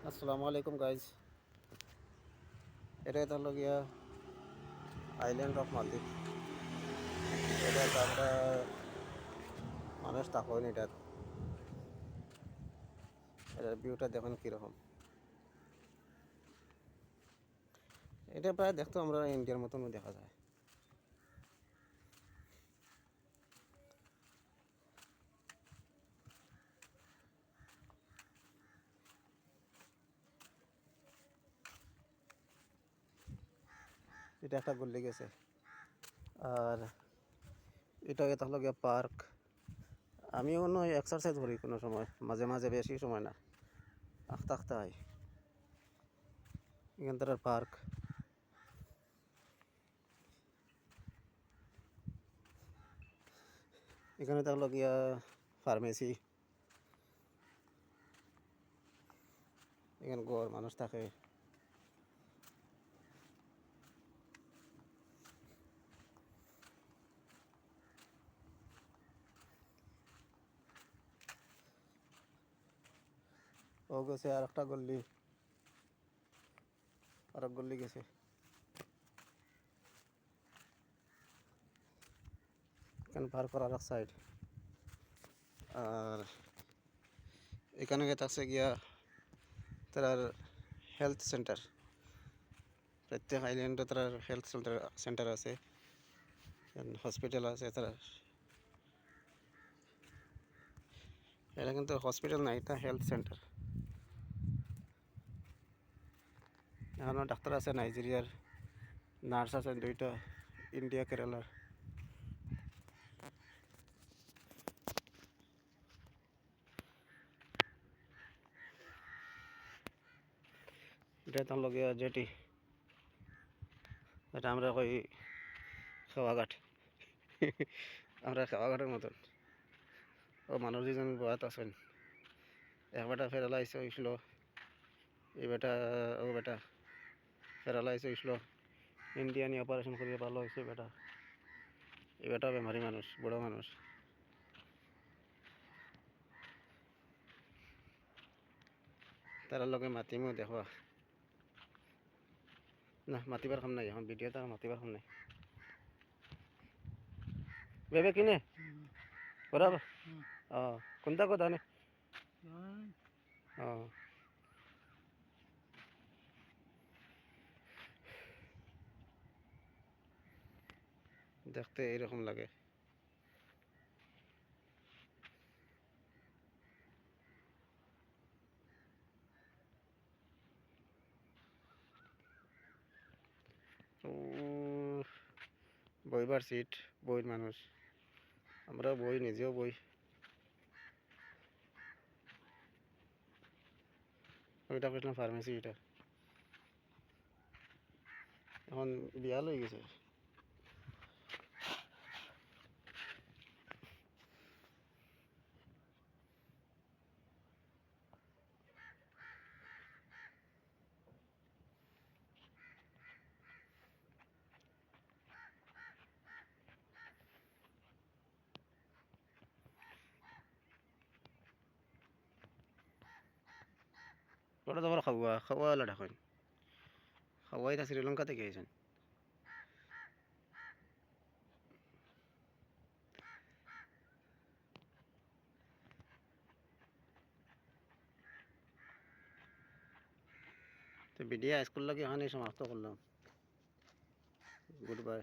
আসসালামু আলাইকুম গাইজ। এটা হলো গিয়া আইল্যান্ড অফ মালদ্বীপ। এটা আমরা মানুষ থাকেন এটার এটার ভিউটা দেখুন কীরকম। এটা প্রায় দেখতে আমরা ইন্ডিয়ার মতনও দেখা যায়। এটা একটা গল্লি গেছে। আর এটা হলো গিয়া পার্ক। আমিও কোনো এক্সারসাইজ করি কোনো সময়, মাঝে মাঝে, বেশি সময় না, আখতা আখতা হয়। এখানটার পার্ক। এখানে হলো গিয়া ফার্মেসি। এখানে ঘর মানুষ থাকে। ও গেছে আর একটা গল্লি, আর এক গল্লি গেছে। এখানে পার্ক করার এক সাইড। আর এখানে থাকছে গিয়া তার হেলথ সেন্টার। প্রত্যেক আইল্যান্ডে তার হেলথ সেন্টার আছে, হসপিটাল আছে তার। এটা কিন্তু হসপিটাল না, এটা হেলথ সেন্টার। এখানে ডাক্তার আছে নাইজেরিয়ার, নার্স আছে দুইটা, ইন্ডিয়া কেরালার। এটা তো লগে জেটি, এটা আমরা কই খাওয়াঘাট। আমরা খাওয়াঘাটের মতন। ও মানুষ দুজন বয়াত আছেন। এক বেটা ফেরালাইস হয়েছিল, এই বেটা, ও বেটা ফেরালাইস হয়েছিল, ইন্ডিয়া নিয়ে অপারেশন করিয়ে ভালো হয়েছে বেটা। এই বেটা বেমারি মানুষ, বড় মানুষ। তার লগে মাতিমও দেখবা না, মাতিবার কাম নাই এখন, ভিডিও তার মাতিবার কাম নাই। বেবে কিনে ওরা কোনটা কথা নে দেখতে এইরকম লাগে। বইবার সিট, বইর মানুষ, আমরা বই, নিজেও বই। ওইটা করছিলাম ফার্মেসি। এটা এখন বিয়াল হয়ে গেছে। ওটা তো আবার খাওয়া খাওয়া হলো এখন, খাওয়াই তা শ্রীলঙ্কা থেকে গেছেন। তো ভিডিও স্কুল লাগে এখানে সমাপ্ত করলাম। Good bye.